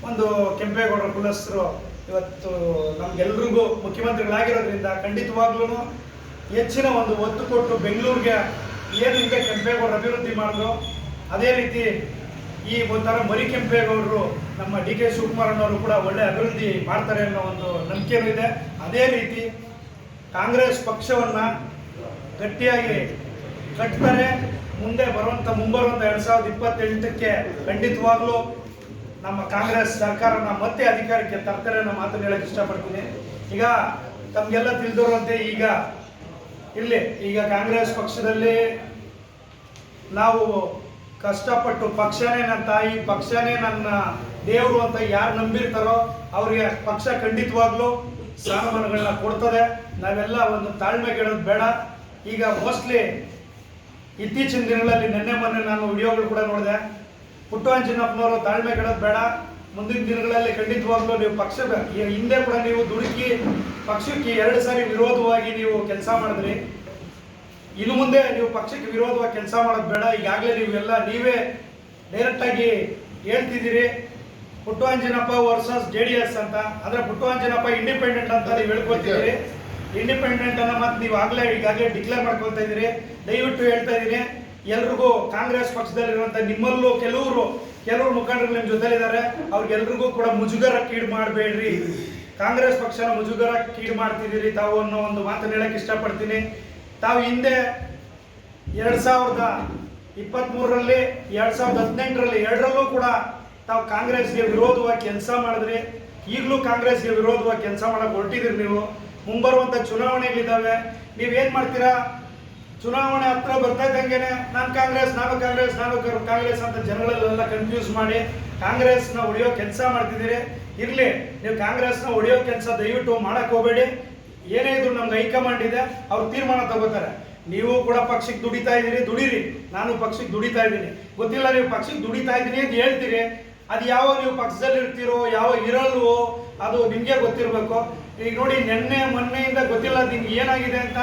ಒಂದು ಕೆಂಪೇಗೌಡರ ಕುಲಸ್ಥರು ಇವತ್ತು ನಮ್ಗೆಲ್ರಿಗೂ ಮುಖ್ಯಮಂತ್ರಿಗಳಾಗಿರೋದ್ರಿಂದ ಖಂಡಿತವಾಗ್ಲೂ ಹೆಚ್ಚಿನ ಒಂದು ಒತ್ತು ಕೊಟ್ಟು ಬೆಂಗಳೂರಿಗೆ ಏನು ಈಗ ಕೆಂಪೇಗೌಡರು ಅಭಿವೃದ್ಧಿ ಮಾಡಿದ್ರು ಅದೇ ರೀತಿ ಈ ಒಂಥರ ಮರಿ ಕೆಂಪೇಗೌಡರು ನಮ್ಮ ಡಿ ಕೆ ಶಿವಕುಮಾರಣ್ಣವರು ಕೂಡ ಒಳ್ಳೆ ಅಭಿವೃದ್ಧಿ ಮಾಡ್ತಾರೆ ಅನ್ನೋ ಒಂದು ನಂಬಿಕೆನೂ ಇದೆ. ಅದೇ ರೀತಿ ಕಾಂಗ್ರೆಸ್ ಪಕ್ಷವನ್ನು ಗಟ್ಟಿಯಾಗಿ ಕಟ್ತಾರೆ. ಮುಂಬರುವಂಥ 2028ಕ್ಕೆ ಖಂಡಿತವಾಗ್ಲೂ ನಮ್ಮ ಕಾಂಗ್ರೆಸ್ ಸರ್ಕಾರನ ಮತ್ತೆ ಅಧಿಕಾರಕ್ಕೆ ತರ್ತಾರೆ ಅನ್ನೋ ಮಾತನ್ನು ಹೇಳಕ್ಕೆ ಇಷ್ಟಪಡ್ತೀನಿ. ಈಗ ತಮಗೆಲ್ಲ ತಿಳಿದಿರುವಂತೆ ಈಗ ಕಾಂಗ್ರೆಸ್ ಪಕ್ಷದಲ್ಲಿ ನಾವು ಕಷ್ಟಪಟ್ಟು ಪಕ್ಷನೇ ನನ್ನ ತಾಯಿ, ಪಕ್ಷನೇ ನನ್ನ ದೇವರು ಅಂತ ಯಾರು ನಂಬಿರ್ತಾರೋ ಅವರಿಗೆ ಪಕ್ಷ ಖಂಡಿತವಾಗ್ಲೂ ಸ್ಥಾನಮಾನಗಳನ್ನ ಕೊಡ್ತದೆ. ನಾವೆಲ್ಲ ಒಂದು ತಾಳ್ಮೆಗೆಡೋದು ಬೇಡ. ಈಗ ಮೋಸ್ಟ್ಲಿ ಇತ್ತೀಚಿನ ದಿನಗಳಲ್ಲಿ ಮೊನ್ನೆ ನಾನು ವಿಡಿಯೋಗಳು ಕೂಡ ನೋಡಿದೆ. ಪುಟ್ಟವಂಜನಪ್ಪನವರು ತಾಳ್ಮೆಗೆಡೋದು ಬೇಡ. ಮುಂದಿನ ದಿನಗಳಲ್ಲಿ ಖಂಡಿತವಾಗ್ಲೂ ನೀವು ಪಕ್ಷದ ಹಿಂದೆ ಕೂಡ ನೀವು ದುಡುಕಿ ಪಕ್ಷಕ್ಕೆ 2 ಸಾರಿ ವಿರೋಧವಾಗಿ ನೀವು ಕೆಲಸ ಮಾಡಿದ್ರಿ. ಇನ್ನು ಮುಂದೆ ನೀವು ಪಕ್ಷಕ್ಕೆ ವಿರೋಧವಾಗಿ ಕೆಲಸ ಮಾಡೋದು ಬೇಡ. ಈಗಾಗಲೇ ನೀವೇ ಡೈರೆಕ್ಟಾಗಿ ಹೇಳ್ತಿದ್ದೀರಿ ಪುಟ್ಟವಂಜನಪ್ಪ ವರ್ಸಸ್ JDS ಅಂತ. ಅಂದರೆ ಪುಟ್ಟವಂಜನಪ್ಪ ಇಂಡಿಪೆಂಡೆಂಟ್ ಅಂತ ನೀವು ಹೇಳ್ಕೊಳ್ತಿದ್ದೀರಿ. ಇಂಡಿಪೆಂಡೆಂಟ್ ಅನ್ನೋ ಮತ್ತು ನೀವು ಈಗಾಗಲೇ ಡಿಕ್ಲೇರ್ ಮಾಡ್ಕೊಳ್ತಾ ಇದ್ದೀರಿ. ದಯವಿಟ್ಟು ಹೇಳ್ತಾ ಇದ್ದೀನಿ, ಎಲ್ರಿಗೂ ಕಾಂಗ್ರೆಸ್ ಪಕ್ಷದಲ್ಲಿರುವಂಥ ನಿಮ್ಮಲ್ಲೂ ಕೆಲವರು ಮುಖಂಡರು ನಿಮ್ಮ ಜೊತೆಲಿದ್ದಾರೆ. ಅವ್ರಿಗೆಲ್ರಿಗೂ ಕೂಡ ಮುಜುಗರಕ್ಕೀಡು ಮಾಡಬೇಡ್ರಿ. ಕಾಂಗ್ರೆಸ್ ಪಕ್ಷನ ಮುಜುಗರಕ್ಕೀಡು ಮಾಡ್ತಿದ್ದೀರಿ ತಾವು ಅನ್ನೋ ಒಂದು ಮಾತನ್ನು ಹೇಳಕ್ಕೆ ಇಷ್ಟಪಡ್ತೀನಿ. ತಾವು ಹಿಂದೆ 2023ರಲ್ಲಿ 2018ರಲ್ಲಿ ಎರಡರಲ್ಲೂ ಕೂಡ ತಾವು ಕಾಂಗ್ರೆಸ್ಗೆ ವಿರೋಧವಾಗಿ ಕೆಲಸ ಮಾಡಿದ್ರಿ. ಈಗಲೂ ಕಾಂಗ್ರೆಸ್ಗೆ ವಿರೋಧವಾಗಿ ಕೆಲಸ ಮಾಡಕ್ಕೆ ಹೊರಟಿದ್ದೀರಿ. ನೀವು ಮುಂಬರುವಂಥ ಚುನಾವಣೆಗಳಿದ್ದಾವೆ. ನೀವೇನು ಮಾಡ್ತೀರಾ? ಚುನಾವಣೆ ಹತ್ರ ಬರ್ತಾ ಇದ್ದಂಗೆನೆ ನಾನು ಕಾಂಗ್ರೆಸ್ ಅಂತ ಜನಗಳಲ್ಲೆಲ್ಲ ಕನ್ಫ್ಯೂಸ್ ಮಾಡಿ ಕಾಂಗ್ರೆಸ್ನ ಹೊಡೆಯೋ ಕೆಲಸ ಮಾಡ್ತಿದ್ದೀರಿ. ಇರಲಿ, ನೀವು ಕಾಂಗ್ರೆಸ್ನ ಹೊಡೆಯೋ ಕೆಲಸ ದಯವಿಟ್ಟು ಮಾಡಕ್ಕೆ ಹೋಗಬೇಡಿ. ಏನೇ ಇದ್ರು ನಮ್ಗೆ ಹೈಕಮಾಂಡ್ ಇದೆ, ಅವ್ರು ತೀರ್ಮಾನ ತಗೋತಾರೆ. ನೀವು ಕೂಡ ಪಕ್ಷಕ್ಕೆ ದುಡಿತಾ ಇದ್ದೀರಿ, ದುಡೀರಿ. ನಾನು ಪಕ್ಷಕ್ಕೆ ದುಡಿತಾ ಇದ್ದೀನಿ. ಗೊತ್ತಿಲ್ಲ ನೀವು ಪಕ್ಷಕ್ಕೆ ದುಡಿತಾ ಇದ್ದೀನಿ ಅಂತ ಹೇಳ್ತೀರಿ. ಅದು ಯಾವಾಗ ನೀವು ಪಕ್ಷದಲ್ಲಿ ಇರ್ತೀರೋ ಯಾವಾಗ ಇರಲ್ವೋ ಅದು ನಿಮಗೆ ಗೊತ್ತಿರಬೇಕು. ಈಗ ನೋಡಿ, ಮೊನ್ನೆಯಿಂದ ಗೊತ್ತಿಲ್ಲ ನಿಮ್ಗೆ ಏನಾಗಿದೆ ಅಂತ.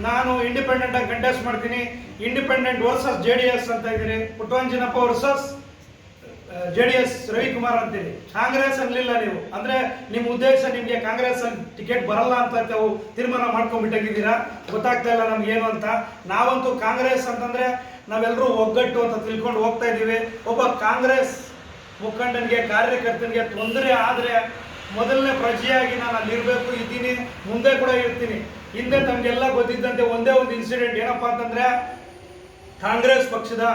ನಾನು ಇಂಡಿಪೆಂಡೆಂಟ್ ಆಗಿ ಕಂಟೆಸ್ಟ್ ಮಾಡ್ತೀನಿ. ಇಂಡಿಪೆಂಡೆಂಟ್ ವರ್ಸಸ್ JDS ಅಂತ ಇದ್ದೀನಿ. ಪುಟ್ಟವಂಜನಪ್ಪ ವರ್ಸಸ್ JDS ರವಿಕುಮಾರ್ ಅಂತೀರಿ. ಕಾಂಗ್ರೆಸ್ ಅನ್ಲಿಲ್ಲ ನೀವು. ಅಂದ್ರೆ ನಿಮ್ಮ ಉದ್ದೇಶ ನಿಮ್ಗೆ ಕಾಂಗ್ರೆಸ್ ಅಲ್ಲಿ ಟಿಕೆಟ್ ಬರಲ್ಲ ಅಂತ ತಾವು ತೀರ್ಮಾನ ಮಾಡ್ಕೊಂಡ್ಬಿಟ್ಟಿದ್ದೀರಾ. ಗೊತ್ತಾಗ್ತಾ ಇಲ್ಲ ನಮ್ಗೆ ಏನು ಅಂತ. ನಾವಂತೂ ಕಾಂಗ್ರೆಸ್ ಅಂತಂದ್ರೆ ನಾವೆಲ್ಲರೂ ಒಗ್ಗಟ್ಟು ಅಂತ ತಿಳ್ಕೊಂಡು ಹೋಗ್ತಾ ಇದ್ದೀವಿ. ಒಬ್ಬ ಕಾಂಗ್ರೆಸ್ ಮುಖಂಡನಿಗೆ ಕಾರ್ಯಕರ್ತನಿಗೆ ತೊಂದರೆ ಆದರೆ ಮೊದಲನೇ ಪ್ರಜೆಯಾಗಿ ನಾನು ಅಲ್ಲಿರಬೇಕು, ಇದ್ದೀನಿ, ಮುಂದೆ ಕೂಡ ಇರ್ತೀನಿ. ಹಿಂದೆ ತಮಗೆಲ್ಲ ಗೊತ್ತಿದ್ದಂತೆ ಒಂದೇ ಒಂದು ಇನ್ಸಿಡೆಂಟ್ ಏನಪ್ಪ ಅಂತಂದ್ರೆ, ಕಾಂಗ್ರೆಸ್ ಪಕ್ಷದ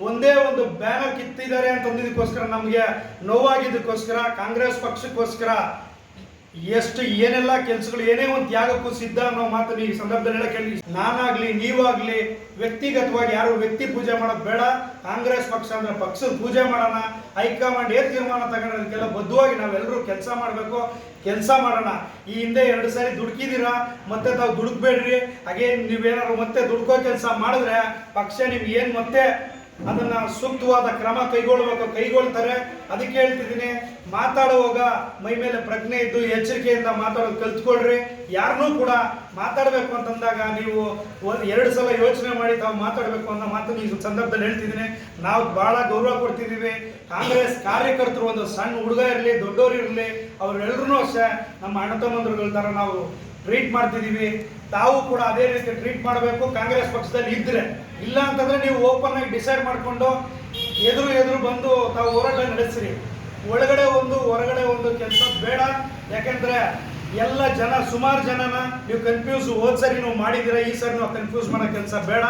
ಒಂದೇ ಒಂದು ಬ್ಯಾನರ್ ಕಿತ್ತಿದ್ದಾರೆ ಅಂತಂದಿದ್ದಕ್ಕೋಸ್ಕರ ನಮಗೆ ನೋವಾಗಿದ್ದಕ್ಕೋಸ್ಕರ ಕಾಂಗ್ರೆಸ್ ಪಕ್ಷಕ್ಕೋಸ್ಕರ ಏನೆಲ್ಲ ಕೆಲಸಗಳು ಏನೇ ಒಂದು ತ್ಯಾಗಕ್ಕೂ ಸಿದ್ಧ ಅನ್ನೋ ಮಾತನ್ನು ಈ ಸಂದರ್ಭದಲ್ಲಿ ಹೇಳಕ್ಕೆ ನಾನಾಗ್ಲಿ ನೀವಾಗ್ಲಿ ವ್ಯಕ್ತಿಗತವಾಗಿ ಯಾರು ವ್ಯಕ್ತಿ ಪೂಜೆ ಮಾಡೋದು ಬೇಡ. ಕಾಂಗ್ರೆಸ್ ಪಕ್ಷ ಅಂದ್ರೆ ಪಕ್ಷದ ಪೂಜೆ ಮಾಡೋಣ. ಹೈಕಮಾಂಡ್ ಏನ್ ತೀರ್ಮಾನ ತಗೊಳ್ಳೋದಕ್ಕೆಲ್ಲ ಬದ್ಧವಾಗಿ ನಾವೆಲ್ಲರೂ ಕೆಲಸ ಮಾಡಬೇಕು, ಕೆಲಸ ಮಾಡೋಣ. ಈ ಹಿಂದೆ 2 ಸಾರಿ ದುಡುಕಿದ್ದೀರಾ, ಮತ್ತೆ ತಾವು ದುಡುಕ್ಬೇಡ್ರಿ. ಹಾಗೆ ನೀವೇನಾದ್ರು ಮತ್ತೆ ದುಡ್ಕೋ ಕೆಲಸ ಮಾಡಿದ್ರೆ ಪಕ್ಷ ನಿಮ್ಗೆ ಏನು ಮತ್ತೆ ಅದನ್ನ ಸೂಕ್ತವಾದ ಕ್ರಮ ಕೈಗೊಳ್ತಾರೆ. ಅದಕ್ಕೆ ಹೇಳ್ತಿದ್ದೀನಿ, ಮಾತಾಡುವಾಗ ಮೈ ಮೇಲೆ ಪ್ರಜ್ಞೆ ಇದ್ದು ಎಚ್ಚರಿಕೆಯಿಂದ ಮಾತಾಡೋದು ಕಲ್ತ್ಕೊಳ್ರಿ. ಯಾರನ್ನೂ ಕೂಡ ಮಾತಾಡಬೇಕು ಅಂತಂದಾಗ ನೀವು 2 ಸಲ ಯೋಚನೆ ಮಾಡಿ ತಾವು ಮಾತಾಡಬೇಕು ಅನ್ನೋ ಮಾತನ್ನು ಈ ಸಂದರ್ಭದಲ್ಲಿ ಹೇಳ್ತಿದ್ದೀನಿ. ನಾವು ಬಹಳ ಗೌರವ ಕೊಡ್ತಿದ್ದೀವಿ. ಕಾಂಗ್ರೆಸ್ ಕಾರ್ಯಕರ್ತರು ಒಂದು ಸಣ್ಣ ಹುಡುಗ ಇರಲಿ ದೊಡ್ಡವರು ಇರಲಿ ಅವರೆಲ್ಲರೂ ಅಷ್ಟೇ ನಮ್ಮ ಅಣ್ಣ ತಮ್ಮಂದಿರುಗಳ ಥರ ನಾವು ಟ್ರೀಟ್ ಮಾಡ್ತಿದ್ದೀವಿ. ತಾವು ಕೂಡ ಅದೇ ರೀತಿ ಟ್ರೀಟ್ ಮಾಡಬೇಕು. ಕಾಂಗ್ರೆಸ್ ಪಕ್ಷದಲ್ಲಿ ಇದ್ರೆ, ಇಲ್ಲ ಅಂತಂದ್ರೆ ನೀವು ಓಪನ್ ಆಗಿ ಡಿಸೈಡ್ ಮಾಡಿಕೊಂಡು ಎದುರು ಬಂದು ತಾವು ಹೋರಾಟ ನಡೆಸ್ರಿ. ಒಳಗಡೆ ಒಂದು ಹೊರಗಡೆ ಒಂದು ಕೆಲಸ ಬೇಡ. ಯಾಕೆಂದ್ರೆ ಎಲ್ಲ ಸುಮಾರು ಜನನ ನೀವು ಕನ್ಫ್ಯೂಸ್ ಸರಿ ನೀವು ಮಾಡಿದ್ದೀರಾ, ಈ ಸರಿ ನಾವು ಕನ್ಫ್ಯೂಸ್ ಮಾಡೋ ಕೆಲಸ ಬೇಡ.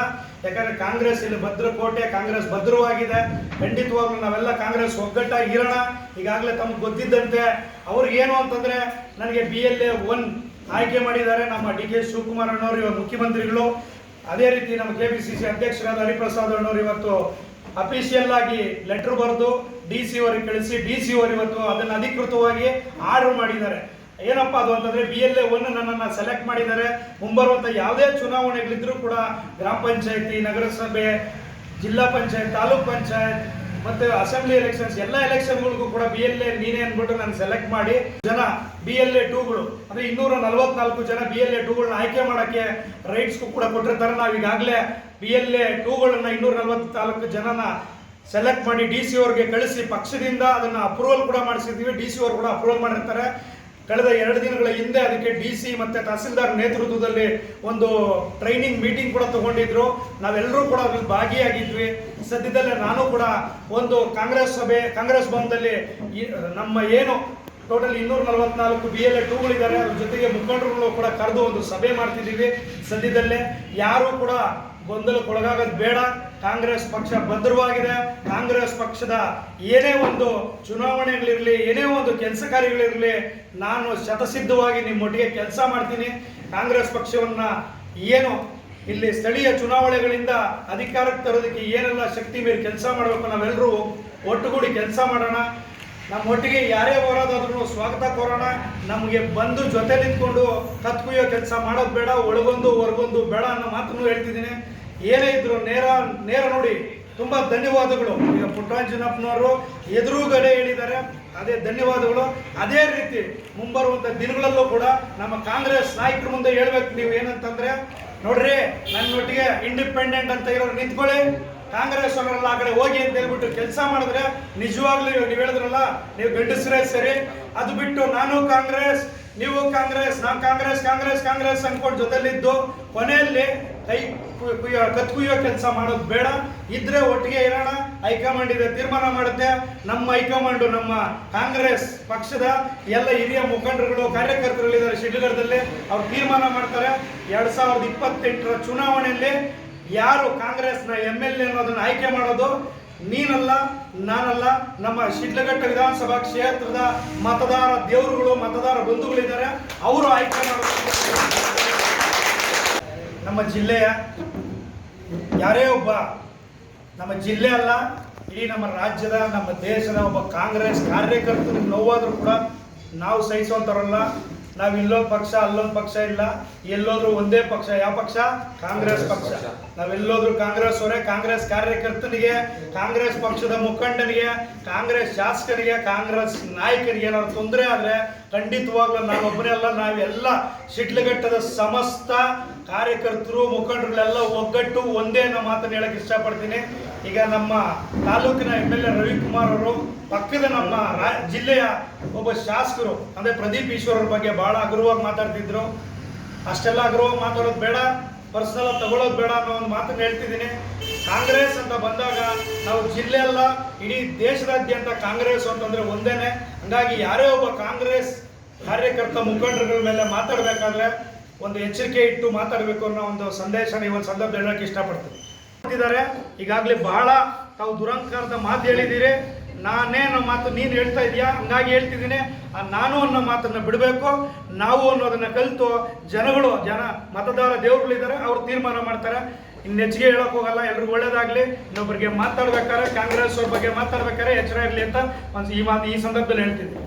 ಯಾಕಂದ್ರೆ ಕಾಂಗ್ರೆಸ್ ಇಲ್ಲಿ ಭದ್ರಕೋಟೆ, ಕಾಂಗ್ರೆಸ್ ಭದ್ರವಾಗಿದೆ. ಖಂಡಿತವಾಗ್ಲೂ ನಾವೆಲ್ಲ ಕಾಂಗ್ರೆಸ್ ಒಗ್ಗಟ್ಟಾಗಿ ಇರೋಣ. ಈಗಾಗಲೇ ತಮ್ಗೆ ಗೊತ್ತಿದ್ದಂತೆ ಅವ್ರಿಗೇನು ಅಂತಂದ್ರೆ ನನಗೆ BLA 1 ಆಯ್ಕೆ ಮಾಡಿದ್ದಾರೆ ನಮ್ಮ ಡಿ ಕೆ ಶಿವಕುಮಾರ್ ಅಣ್ಣವರು, ಇವಾಗ ಮುಖ್ಯಮಂತ್ರಿಗಳು. ಅದೇ ರೀತಿ ನಮ್ಮ KPCC ಅಧ್ಯಕ್ಷರಾದ ಹರಿಪ್ರಸಾದ್ ಅಣ್ಣವರು ಇವತ್ತು ಅಫಿಷಿಯಲ್ ಆಗಿ ಲೆಟರ್ ಬರೆದು DC ಅವರಿಗೆ ಕಳಿಸಿ DC ಅವರು ಇವತ್ತು ಅದನ್ನು ಅಧಿಕೃತವಾಗಿ ಆರ್ಡರ್ ಮಾಡಿದ್ದಾರೆ. ಏನಪ್ಪ ಅದು ಅಂತಂದ್ರೆ BLA 1 ನನ್ನನ್ನು ಸೆಲೆಕ್ಟ್ ಮಾಡಿದ್ದಾರೆ. ಮುಂಬರುವಂಥ ಯಾವುದೇ ಚುನಾವಣೆಗಳಿದ್ರೂ ಕೂಡ ಗ್ರಾಮ ಪಂಚಾಯತಿ, ನಗರಸಭೆ, ಜಿಲ್ಲಾ ಪಂಚಾಯತ್, ತಾಲೂಕ್ ಪಂಚಾಯತ್ ಮತ್ತೆ ಅಸೆಂಬ್ಲಿ ಎಲೆಕ್ಷನ್ಸ್ ಎಲ್ಲ ಎಲೆಕ್ಷನ್ಗಳಿಗೂ ಕೂಡ BLA ನೀನೇ ಅಂದ್ಬಿಟ್ಟು ನಾನು ಸೆಲೆಕ್ಟ್ ಮಾಡಿ BLA 2ಗಳು ಅಂದ್ರೆ 244 ಜನ BLA 2ಗಳನ್ನ ಆಯ್ಕೆ ಮಾಡೋಕ್ಕೆ ರೈಟ್ಸ್ಗೂ ಕೂಡ ಕೊಟ್ಟಿರ್ತಾರೆ. ನಾವು ಈಗಾಗಲೇ BLA 2ಗಳನ್ನ 244 ಜನನ ಸೆಲೆಕ್ಟ್ ಮಾಡಿ ಡಿ ಸಿ ಅವ್ರಿಗೆ ಕಳಿಸಿ ಪಕ್ಷದಿಂದ ಅದನ್ನು ಅಪ್ರೂವಲ್ ಕೂಡ ಮಾಡಿಸಿದ್ವಿ. ಡಿ ಸಿ ಅವರು ಕೂಡ ಅಪ್ರೂವಲ್ ಮಾಡಿರ್ತಾರೆ. ಕಳೆದ 2 ದಿನಗಳ ಹಿಂದೆ ಅದಕ್ಕೆ ಡಿ ಸಿ ಮತ್ತು ತಹಸೀಲ್ದಾರ್ ನೇತೃತ್ವದಲ್ಲಿ ಒಂದು ಟ್ರೈನಿಂಗ್ ಮೀಟಿಂಗ್ ಕೂಡ ತಗೊಂಡಿದ್ರು. ನಾವೆಲ್ಲರೂ ಕೂಡ ಅದ್ರಲ್ಲಿ ಭಾಗಿಯಾಗಿದ್ವಿ. ಸದ್ಯದಲ್ಲೇ ನಾನು ಕೂಡ ಒಂದು ಕಾಂಗ್ರೆಸ್ ಭವನದಲ್ಲಿ ನಮ್ಮ ಏನು ಟೋಟಲ್ 244 BLA 2ಗಳಿದ್ದಾರೆ, ಅದ್ರ ಜೊತೆಗೆ ಮುಖಂಡರುಗಳು ಕೂಡ ಕರೆದು ಒಂದು ಸಭೆ ಮಾಡ್ತಿದ್ದೀವಿ. ಸದ್ಯದಲ್ಲೇ ಯಾರು ಕೂಡ ಗೊಂದಲಕ್ಕೊಳಗಾಗೋದು ಬೇಡ. ಕಾಂಗ್ರೆಸ್ ಪಕ್ಷ ಭದ್ರವಾಗಿದೆ. ಕಾಂಗ್ರೆಸ್ ಪಕ್ಷದ ಏನೇ ಒಂದು ಚುನಾವಣೆಗಳಿರಲಿ, ಏನೇ ಒಂದು ಕೆಲಸ ಕಾರ್ಯಗಳಿರಲಿ, ನಾನು ಶತಸಿದ್ಧವಾಗಿ ನಿಮ್ಮೊಟ್ಟಿಗೆ ಕೆಲಸ ಮಾಡ್ತೀನಿ. ಕಾಂಗ್ರೆಸ್ ಪಕ್ಷವನ್ನ ಏನು ಇಲ್ಲಿ ಸ್ಥಳೀಯ ಚುನಾವಣೆಗಳಿಂದ ಅಧಿಕಾರಕ್ಕೆ ತರೋದಕ್ಕೆ ಏನೆಲ್ಲ ಶಕ್ತಿ ಮೀರಿ ಕೆಲಸ ಮಾಡಬೇಕು, ನಾವೆಲ್ಲರೂ ಒಟ್ಟುಗೂಡಿ ಕೆಲಸ ಮಾಡೋಣ. ನಮ್ಮೊಟ್ಟಿಗೆ ಯಾರೇ ಹೋರಾದಾದ್ರೂ ಸ್ವಾಗತ ಕೋರೋಣ. ನಮಗೆ ಬಂದು ಜೊತೆ ನಿಂತ್ಕೊಂಡು ಕತ್ಕುಯ್ಯೋ ಕೆಲಸ ಮಾಡೋದು ಬೇಡ, ಒಳಗೊಂದು ಹೊರಗೊಂದು ಬೇಡ ಅನ್ನೋ ಮಾತನ್ನು ಹೇಳ್ತಿದ್ದೀನಿ. ಏನೇ ಇದ್ರು ನೇರ ನೋಡಿ. ತುಂಬ ಧನ್ಯವಾದಗಳು. ಈಗ ಪುಟ್ಟರಾಜನಪ್ಪನವರು ಎದುರುಗಡೆ ಹೇಳಿದ್ದಾರೆ, ಅದೇ ಧನ್ಯವಾದಗಳು. ಅದೇ ರೀತಿ ಮುಂಬರುವಂಥ ದಿನಗಳಲ್ಲೂ ಕೂಡ ನಮ್ಮ ಕಾಂಗ್ರೆಸ್ ನಾಯಕರ ಮುಂದೆ ಹೇಳ್ಬೇಕು ನೀವು ಏನಂತಂದ್ರೆ, ನೋಡ್ರಿ ನನ್ನೊಟ್ಟಿಗೆ ಇಂಡಿಪೆಂಡೆಂಟ್ ಅಂತ ಇರೋರು ನಿಂತ್ಕೊಳ್ಳಿ, ಕಾಂಗ್ರೆಸ್ ಅವರೆಲ್ಲ ಆ ಕಡೆ ಹೋಗಿ ಅಂತ ಹೇಳ್ಬಿಟ್ಟು ಕೆಲಸ ಮಾಡಿದ್ರೆ ನಿಜವಾಗ್ಲೂ ನೀವು ಹೇಳಿದ್ರಲ್ಲ, ನೀವು ಗಂಡಸರೇ ಸರಿ. ಅದು ಬಿಟ್ಟು ನಾನು ಕಾಂಗ್ರೆಸ್, ನೀವು ಕಾಂಗ್ರೆಸ್, ನಾವು ಕಾಂಗ್ರೆಸ್ ಕಾಂಗ್ರೆಸ್ ಕಾಂಗ್ರೆಸ್ ಅನ್ಕೊಂಡು ಜೊತೆಲಿದ್ದು ಕೊನೆಯಲ್ಲಿ ಕತ್ಕುಯ್ಯೋ ಕೆಲಸ ಮಾಡೋದು ಬೇಡ. ಇದ್ರೆ ಒಟ್ಟಿಗೆ ಇರೋಣ. ಹೈಕಮಾಂಡ್ ಇದೆ, ತೀರ್ಮಾನ ಮಾಡುತ್ತೆ. ನಮ್ಮ ಹೈಕಮಾಂಡ್ ನಮ್ಮ ಕಾಂಗ್ರೆಸ್ ಪಕ್ಷದ ಎಲ್ಲ ಹಿರಿಯ ಮುಖಂಡರುಗಳು ಕಾರ್ಯಕರ್ತರುಗಳಿದ್ದಾರೆ ಶಿಡ್ಲಘಟ್ಟದಲ್ಲಿ, ಅವ್ರು ತೀರ್ಮಾನ ಮಾಡ್ತಾರೆ. 2028ರ ಚುನಾವಣೆಯಲ್ಲಿ ಯಾರು ಕಾಂಗ್ರೆಸ್ನ MLA ಅನ್ನೋದನ್ನ ಆಯ್ಕೆ ಮಾಡೋದು ನೀನಲ್ಲ, ನಾನಲ್ಲ, ನಮ್ಮ ಶಿಡ್ಲಘಟ್ಟ ವಿಧಾನಸಭಾ ಕ್ಷೇತ್ರದ ಮತದಾರ ದೇವರುಗಳು, ಮತದಾರ ಬಂಧುಗಳಿದ್ದಾರೆ, ಅವರು ಆಯ್ಕೆ ಮಾಡೋದು. ನಮ್ಮ ಜಿಲ್ಲೆಯ ಯಾರೇ ಒಬ್ಬ, ನಮ್ಮ ಜಿಲ್ಲೆ ಅಲ್ಲ ಇಡೀ ನಮ್ಮ ರಾಜ್ಯದ, ನಮ್ಮ ದೇಶದ ಒಬ್ಬ ಕಾಂಗ್ರೆಸ್ ಕಾರ್ಯಕರ್ತರಿಗೆ ನೋವಾದರೂ ಕೂಡ ನಾವು ಸಹಿಸುವಂಥವ್ರಲ್ಲ. ನಾವು ಇಲ್ಲೊಂದು ಪಕ್ಷ ಅಲ್ಲೊಂದು ಪಕ್ಷ ಇಲ್ಲ, ಎಲ್ಲೋದ್ರೂ ಒಂದೇ ಪಕ್ಷ. ಯಾವ ಪಕ್ಷ? ಕಾಂಗ್ರೆಸ್ ಪಕ್ಷ. ನಾವೆಲ್ಲೋದ್ರೂ ಕಾಂಗ್ರೆಸ್ ಅವರೇ. ಕಾಂಗ್ರೆಸ್ ಕಾರ್ಯಕರ್ತನಿಗೆ, ಕಾಂಗ್ರೆಸ್ ಪಕ್ಷದ ಮುಖಂಡನಿಗೆ, ಕಾಂಗ್ರೆಸ್ ಶಾಸಕನಿಗೆ, ಕಾಂಗ್ರೆಸ್ ನಾಯಕನಿಗೆ ಏನಾದ್ರು ತೊಂದರೆ ಆದರೆ ಖಂಡಿತವಾಗ್ಲೂ ನಾನೊಬ್ಬನೇ ಅಲ್ಲ, ನಾವೆಲ್ಲ ಶಿಡ್ಲಘಟ್ಟದ ಸಮಸ್ತ ಕಾರ್ಯಕರ್ತರು ಮುಖಂಡರುಗಳೆಲ್ಲ ಒಗ್ಗಟ್ಟು ಒಂದೇ ಅನ್ನೋ ಮಾತನ್ನು ಹೇಳಕ್ಕೆ ಇಷ್ಟಪಡ್ತೀನಿ. ಈಗ ನಮ್ಮ ತಾಲೂಕಿನ MLA ರವಿಕುಮಾರ್ ಅವರು ಪಕ್ಕದ ನಮ್ಮ ಜಿಲ್ಲೆಯ ಒಬ್ಬ ಶಾಸಕರು ಅಂದರೆ ಪ್ರದೀಪ್ ಈಶ್ವರ್ ಅವ್ರ ಬಗ್ಗೆ ಬಹಳ ಹಗುರವಾಗಿ ಮಾತಾಡ್ತಿದ್ರು. ಅಷ್ಟೆಲ್ಲ ಹಗುರವಾಗಿ ಮಾತಾಡೋದು ಬೇಡ, ಪರ್ಸನಲ್ ತಗೊಳ್ಳೋದು ಬೇಡ ಅನ್ನೋ ಒಂದು ಮಾತನ್ನು ಹೇಳ್ತಿದ್ದೀನಿ. ಕಾಂಗ್ರೆಸ್ ಅಂತ ಬಂದಾಗ ನಾವು ಜಿಲ್ಲೆ ಅಲ್ಲ, ಇಡೀ ದೇಶದಾದ್ಯಂತ ಕಾಂಗ್ರೆಸ್ ಅಂತಂದ್ರೆ ಒಂದೇನೆ. ಹಂಗಾಗಿ ಯಾರೇ ಒಬ್ಬ ಕಾಂಗ್ರೆಸ್ ಕಾರ್ಯಕರ್ತ ಮುಖಂಡರುಗಳ ಮೇಲೆ ಮಾತಾಡಬೇಕಾದ್ರೆ ಒಂದು ಎಚ್ಚರಿಕೆ ಇಟ್ಟು ಮಾತಾಡಬೇಕು ಅನ್ನೋ ಒಂದು ಸಂದೇಶನ ಈ ಒಂದು ಸಂದರ್ಭ ಹೇಳಕ್ಕೆ ಇಷ್ಟಪಡ್ತೀನಿ. ಈಗಾಗಲೇ ಬಹಳ ತಾವು ದುರಂಕಾರದ ಮಾತು ಹೇಳಿದ್ದೀರಿ. ನಾನೇ ಅನ್ನೋ ಮಾತು ನೀನು ಹೇಳ್ತಾ ಇದೀಯಾ, ಹಂಗಾಗಿ ಹೇಳ್ತಿದ್ದೀನಿ. ನಾನು ಅನ್ನೋ ಮಾತನ್ನ ಬಿಡಬೇಕು. ನಾವು ಅನ್ನೋದನ್ನ ಕಲಿತು ಜನ ಮತದಾರ ದೇವರುಗಳಿದ್ದಾರೆ, ಅವ್ರು ತೀರ್ಮಾನ ಮಾಡ್ತಾರೆ. ಇನ್ನು ಹೆಚ್ಚಿಗೆ ಹೇಳಕ್ ಹೋಗಲ್ಲ. ಎಲ್ರಿಗೂ ಒಳ್ಳೇದಾಗ್ಲಿ. ಇನ್ನೊಬ್ಬರಿಗೆ ಮಾತಾಡ್ಬೇಕಾದ್ರೆ, ಕಾಂಗ್ರೆಸ್ ಅವ್ರ ಬಗ್ಗೆ ಮಾತಾಡ್ಬೇಕಾದ್ರೆ ಎಚ್ಚರ ಇರಲಿ ಅಂತ ಈ ಸಂದರ್ಭದಲ್ಲಿ ಹೇಳ್ತಿದ್ದೀನಿ.